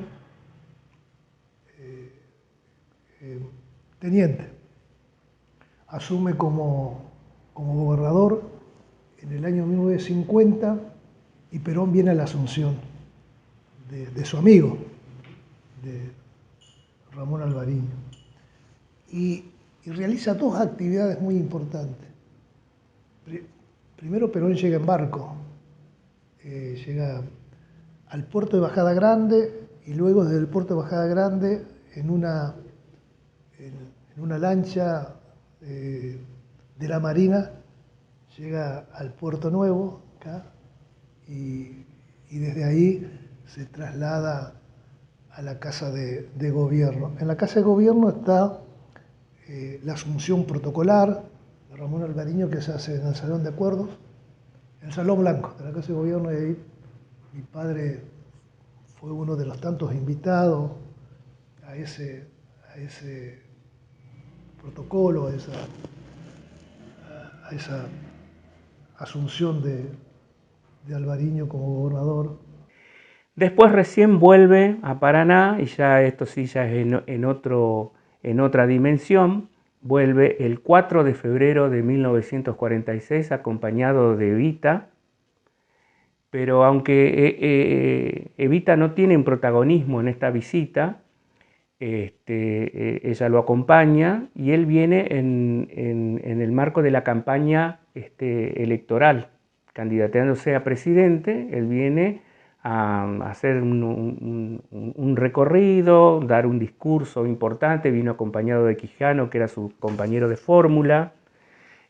teniente. Asume como gobernador en el año 1950 y Perón viene a la asunción de su amigo, de Ramón Alvariño. Y realiza dos actividades muy importantes. Primero, Perón llega en barco, llega al puerto de Bajada Grande y luego desde el puerto de Bajada Grande en una lancha de la Marina llega al Puerto Nuevo acá, y desde ahí se traslada a la Casa de Gobierno. En la Casa de Gobierno está la asunción protocolar de Ramón Alvariño, que se hace en el Salón de Acuerdos, en el Salón Blanco de la Casa de Gobierno, y ahí mi padre fue uno de los tantos invitados a ese protocolo, a esa asunción de Alvariño como gobernador. Después recién vuelve a Paraná, y ya esto sí ya es en otra dimensión. Vuelve el 4 de febrero de 1946 acompañado de Evita, pero aunque Evita no tiene un protagonismo en esta visita, ella lo acompaña y él viene en el marco de la campaña electoral, candidateándose a presidente. Él viene a hacer un recorrido, dar un discurso importante, vino acompañado de Quijano, que era su compañero de fórmula.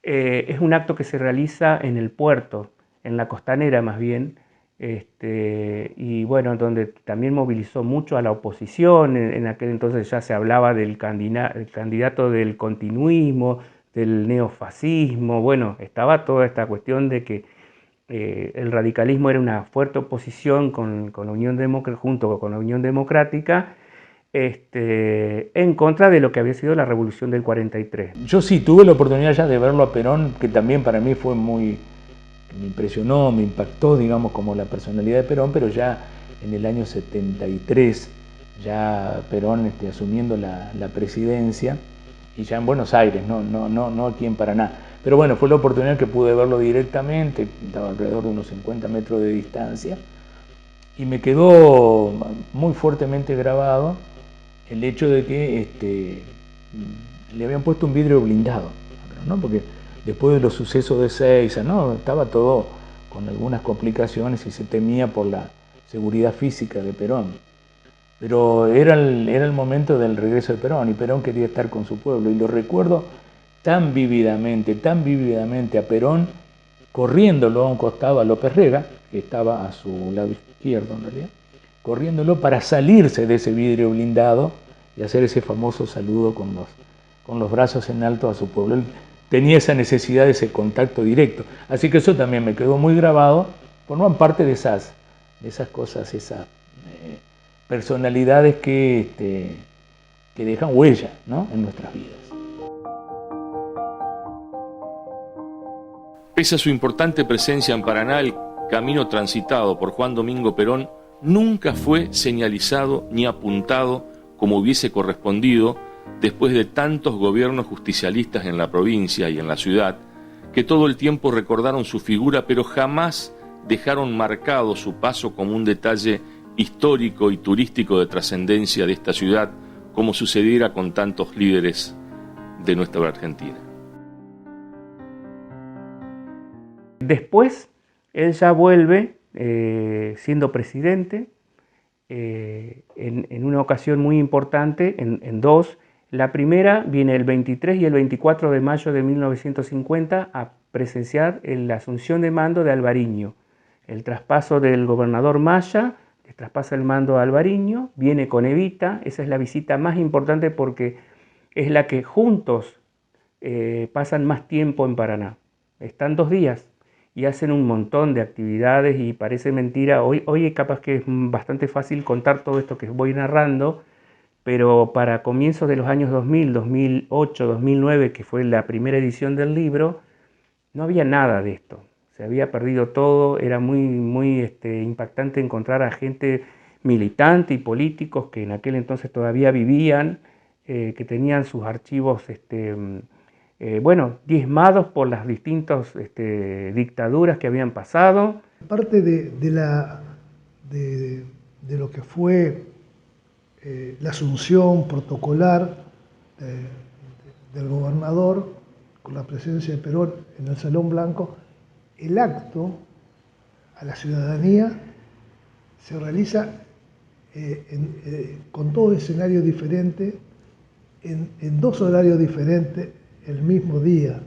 Es un acto que se realiza en el puerto, en la costanera más bien, y bueno, donde también movilizó mucho a la oposición. En aquel entonces ya se hablaba del candidato del continuismo, del neofascismo. Bueno, estaba toda esta cuestión de que el radicalismo era una fuerte oposición con la Unión Democrática, junto con la Unión Democrática, en contra de lo que había sido la Revolución del 43. Yo sí tuve la oportunidad ya de verlo a Perón, que también para mí fue me impresionó, me impactó, digamos, como la personalidad de Perón, pero ya en el año 73, ya Perón asumiendo la presidencia, y ya en Buenos Aires, no aquí en Paraná. Pero bueno, fue la oportunidad que pude verlo directamente, estaba alrededor de unos 50 metros de distancia, y me quedó muy fuertemente grabado el hecho de que le habían puesto un vidrio blindado, ¿no? Porque después de los sucesos de Seiza, ¿no? Estaba todo con algunas complicaciones y se temía por la seguridad física de Perón. Pero era el momento del regreso de Perón, y Perón quería estar con su pueblo, y lo recuerdo tan vívidamente a Perón corriéndolo a un costado a López Rega, que estaba a su lado izquierdo en realidad, corriéndolo para salirse de ese vidrio blindado y hacer ese famoso saludo con los brazos en alto a su pueblo. Él tenía esa necesidad de ese contacto directo, así que eso también me quedó muy grabado. Forman parte de esas cosas, esas personalidades que dejan huella, ¿no?, en nuestras vidas. Pese a su importante presencia en Paraná, el camino transitado por Juan Domingo Perón nunca fue señalizado ni apuntado como hubiese correspondido después de tantos gobiernos justicialistas en la provincia y en la ciudad, que todo el tiempo recordaron su figura, pero jamás dejaron marcado su paso como un detalle histórico y turístico de trascendencia de esta ciudad, como sucediera con tantos líderes de nuestra Argentina. Después, él ya vuelve siendo presidente en una ocasión muy importante, en dos. La primera viene el 23 y el 24 de mayo de 1950 a presenciar la asunción de mando de Alvariño. El traspaso del gobernador Maya, le traspasa el mando a Alvariño, viene con Evita. Esa es la visita más importante porque es la que juntos pasan más tiempo en Paraná. Están 2 días y hacen un montón de actividades y parece mentira. Hoy capaz que es bastante fácil contar todo esto que voy narrando, pero para comienzos de los años 2000, 2008, 2009, que fue la primera edición del libro, no había nada de esto. Se había perdido todo, era muy impactante encontrar a gente militante y políticos que en aquel entonces todavía vivían, que tenían sus archivos diezmados por las distintas dictaduras que habían pasado. Parte de lo que fue la asunción protocolar del gobernador con la presencia de Perón en el Salón Blanco, el acto a la ciudadanía se realiza con 2 escenarios diferentes, en 2 horarios diferentes el mismo día.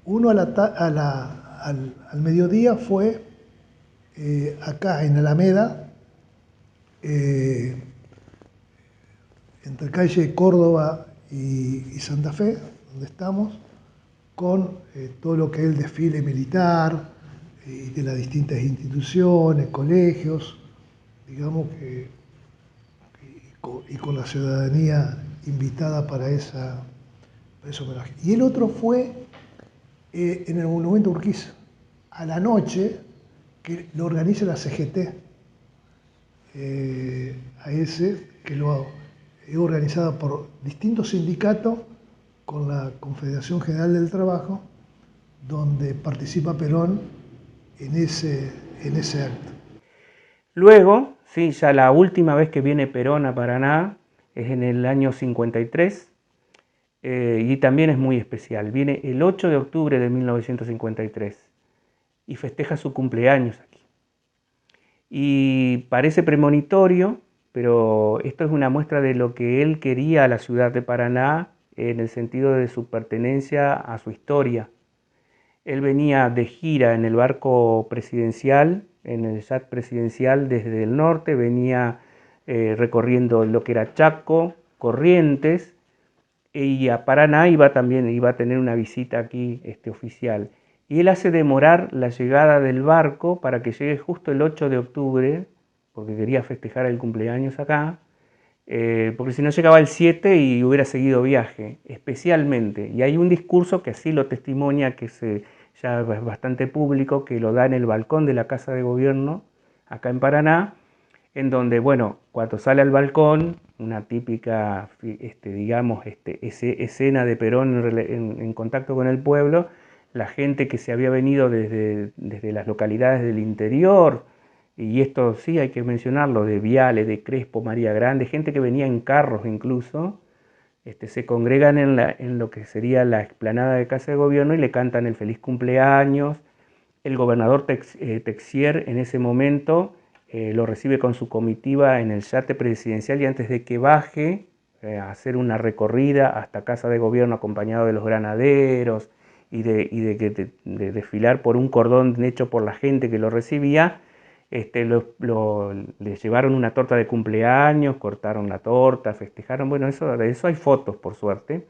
Uno al mediodía fue acá en Alameda, entre calle Córdoba y Santa Fe, donde estamos, con todo lo que es el desfile militar y de las distintas instituciones, colegios, digamos que y con la ciudadanía invitada para ese homenaje. Y el otro fue en el Monumento Urquiza, a la noche, que lo organiza la CGT, que lo es organizado por distintos sindicatos con la Confederación General del Trabajo, donde participa Perón en ese acto. Luego, sí, ya la última vez que viene Perón a Paraná es en el año 53 y también es muy especial. Viene el 8 de octubre de 1953 y festeja su cumpleaños aquí. Y parece premonitorio, pero esto es una muestra de lo que él quería a la ciudad de Paraná en el sentido de su pertenencia a su historia. Él venía de gira en el barco presidencial, en el yacht presidencial desde el norte, venía recorriendo lo que era Chaco, Corrientes, y a Paraná iba a tener una visita aquí oficial. Y él hace demorar la llegada del barco para que llegue justo el 8 de octubre, porque quería festejar el cumpleaños acá, porque si no llegaba el 7 y hubiera seguido viaje, especialmente. Y hay un discurso que así lo testimonia, que ya es bastante público, que lo da en el balcón de la Casa de Gobierno, acá en Paraná, en donde, bueno, cuando sale al balcón, una típica, escena de Perón en contacto con el pueblo, la gente que se había venido desde las localidades del interior, y esto sí hay que mencionarlo, de Viale, de Crespo, María Grande, gente que venía en carros incluso, se congregan en lo que sería la explanada de Casa de Gobierno y le cantan el feliz cumpleaños. El gobernador Texier en ese momento lo recibe con su comitiva en el yate presidencial y antes de que baje a hacer una recorrida hasta Casa de Gobierno acompañado de los granaderos y de desfilar por un cordón hecho por la gente que lo recibía, les llevaron una torta de cumpleaños, cortaron la torta, festejaron. Bueno, de eso hay fotos, por suerte.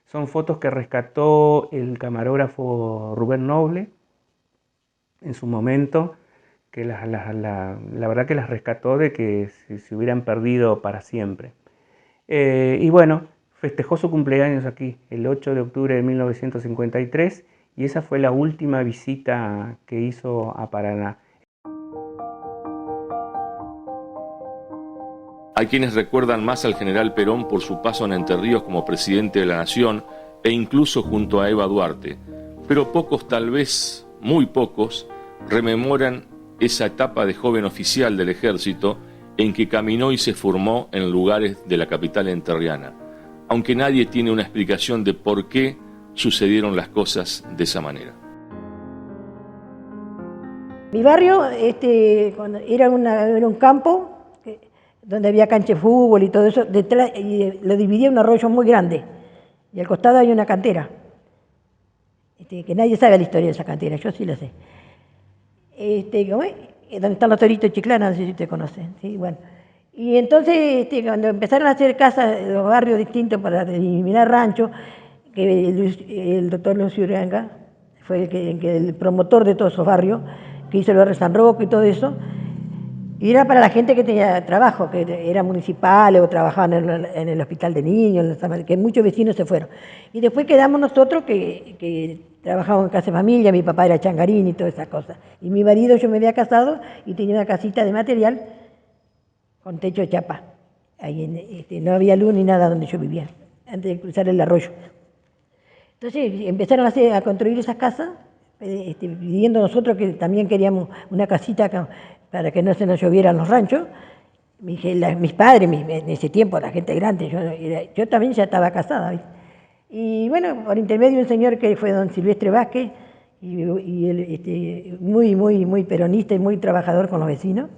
Son fotos que rescató el camarógrafo Rubén Noble en su momento, que la verdad que las rescató de que se hubieran perdido para siempre. Y bueno, festejó su cumpleaños aquí, el 8 de octubre de 1953, y esa fue la última visita que hizo a Paraná. Hay quienes recuerdan más al general Perón por su paso en Entre Ríos como presidente de la Nación e incluso junto a Eva Duarte, pero pocos, tal vez muy pocos, rememoran esa etapa de joven oficial del ejército en que caminó y se formó en lugares de la capital entrerriana, aunque nadie tiene una explicación de por qué sucedieron las cosas de esa manera. Mi barrio era un campo donde había cancha de fútbol y todo eso, detrás, y lo dividía un arroyo muy grande, y al costado hay una cantera, que nadie sabe la historia de esa cantera, yo sí la sé. ¿Cómo es? Donde están los toritos de Chiclana, no sé si te conocen, ¿sí? Bueno. Y entonces, cuando empezaron a hacer casas, los barrios distintos para eliminar ranchos, que el doctor Lucio Uranga fue el promotor de todos esos barrios, que hizo el barrio San Roque y todo eso, y era para la gente que tenía trabajo, que era municipal o trabajaban en el hospital de niños, que muchos vecinos se fueron. Y después quedamos nosotros que trabajábamos en casa de familia, mi papá era changarín y todas esas cosas. Y mi marido, yo me había casado y tenía una casita de material con techo de chapa. Ahí no había luz ni nada donde yo vivía, antes de cruzar el arroyo. Entonces empezaron a construir esas casas, pidiendo nosotros que también queríamos una casita para que no se nos llovieran los ranchos. Mis padres, en ese tiempo, la gente grande, yo también ya estaba casada, ¿viste? Y bueno, por intermedio de un señor que fue don Silvestre Vázquez, y él, muy peronista y muy trabajador con los vecinos,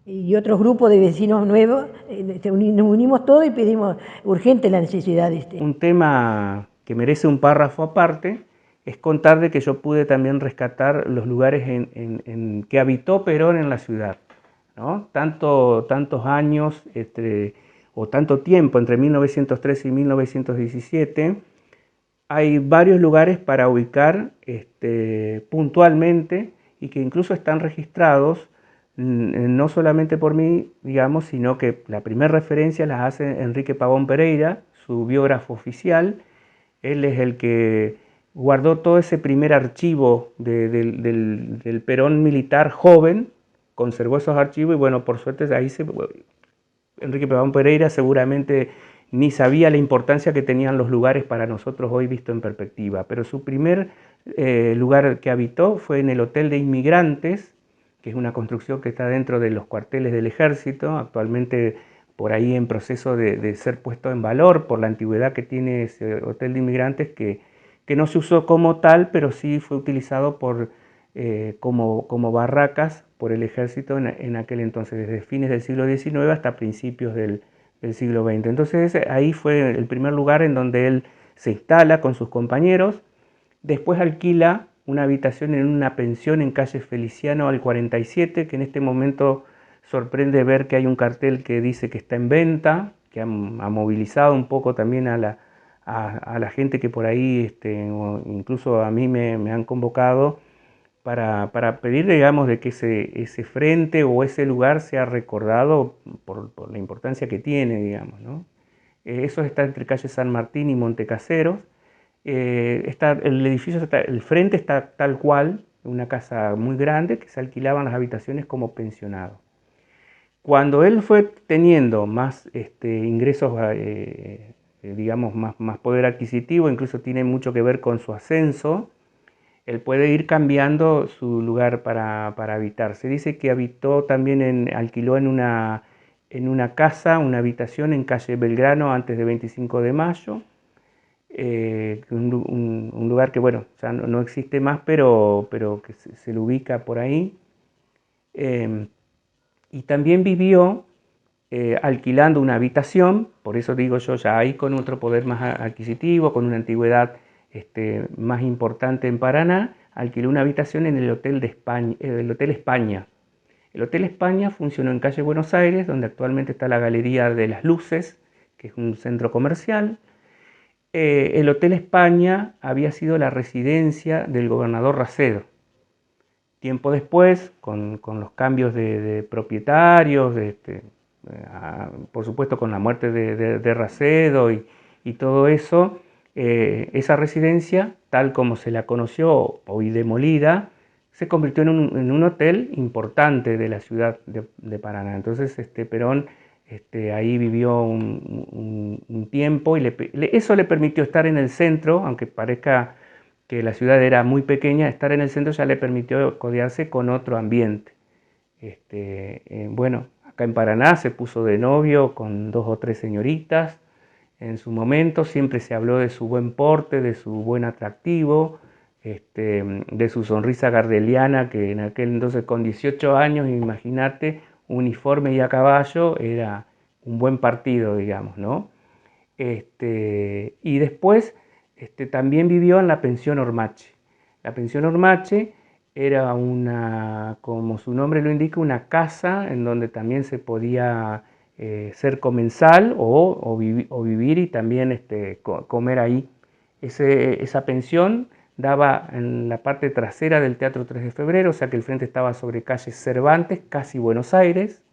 y otros grupos de vecinos nuevos, nos unimos todos y pedimos urgente la necesidad de Un tema que merece un párrafo aparte es contar de que yo pude también rescatar los lugares en que habitó Perón en la ciudad, ¿no? Tantos años o tanto tiempo entre 1913 y 1917, hay varios lugares para ubicar puntualmente y que incluso están registrados, no solamente por mí, digamos, sino que la primera referencia las hace Enrique Pavón Pereira, su biógrafo oficial. Él es el que guardó todo ese primer archivo del Perón militar joven, conservó esos archivos y bueno, por suerte Enrique Pavón Pereira seguramente ni sabía la importancia que tenían los lugares para nosotros hoy visto en perspectiva, pero su primer lugar que habitó fue en el Hotel de Inmigrantes, que es una construcción que está dentro de los cuarteles del ejército, actualmente por ahí en proceso de ser puesto en valor por la antigüedad que tiene ese Hotel de Inmigrantes, que no se usó como tal, pero sí fue utilizado como barracas por el ejército en aquel entonces, desde fines del siglo XIX hasta principios del siglo XX. Entonces ahí fue el primer lugar en donde él se instala con sus compañeros, después alquila una habitación en una pensión en calle Feliciano al 47, que en este momento sorprende ver que hay un cartel que dice que está en venta, que ha movilizado un poco también a la gente que por ahí, o incluso a mí me han convocado para pedir, digamos, de que ese frente o ese lugar sea recordado por la importancia que tiene, digamos, ¿no? Eso está entre calle San Martín y Montecaseros. El edificio, el frente está tal cual, una casa muy grande que se alquilaban las habitaciones como pensionado. Cuando él fue teniendo más ingresos, digamos, más poder adquisitivo, incluso tiene mucho que ver con su ascenso, él puede ir cambiando su lugar para habitar. Se dice que habitó también, alquiló en una casa, una habitación en calle Belgrano antes de 25 de mayo, un lugar que, bueno, ya no existe más, pero que se lo ubica por ahí. Y también vivió alquilando una habitación, por eso digo yo, ya ahí con otro poder más adquisitivo, con una antigüedad más importante en Paraná, alquiló una habitación en el Hotel España. El Hotel España funcionó en calle Buenos Aires, donde actualmente está la Galería de las Luces, que es un centro comercial. El Hotel España había sido la residencia del gobernador Racedo. Tiempo después, con los cambios de propietarios, por supuesto con la muerte de Racedo y todo eso, esa residencia, tal como se la conoció, hoy demolida, se convirtió en un hotel importante de la ciudad de Paraná. Entonces Perón ahí vivió un tiempo y eso le permitió estar en el centro, aunque parezca que la ciudad era muy pequeña, estar en el centro ya le permitió codearse con otro ambiente. Bueno, acá en Paraná se puso de novio con 2 o 3 señoritas. En su momento siempre se habló de su buen porte, de su buen atractivo, de su sonrisa gardeliana, que en aquel entonces con 18 años, imagínate, uniforme y a caballo, era un buen partido, digamos, ¿no? Y después también vivió en la pensión Ormache. La pensión Ormache era como su nombre lo indica, una casa en donde también se podía ser comensal o vivir y también comer ahí. Esa pensión daba en la parte trasera del Teatro 3 de Febrero, o sea que el frente estaba sobre calle Cervantes, casi Buenos Aires.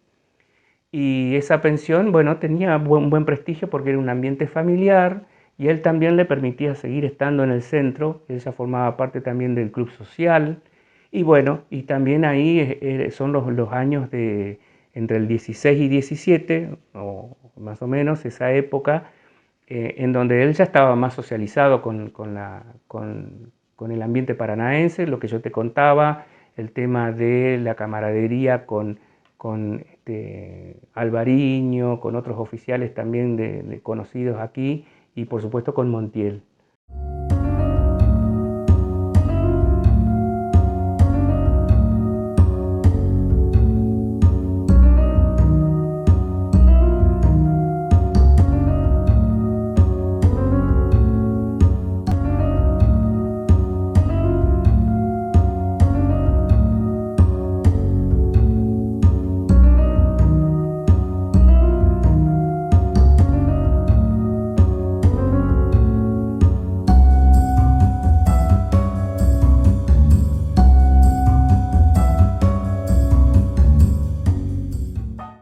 Y esa pensión, bueno, tenía buen prestigio porque era un ambiente familiar y él también le permitía seguir estando en el centro. Ella formaba parte también del club social. Y bueno, y también ahí son los años de entre el 16 y 17, o más o menos esa época, en donde él ya estaba más socializado con el ambiente paranaense, lo que yo te contaba, el tema de la camaradería con Alvariño, con otros oficiales también conocidos aquí y por supuesto con Montiel.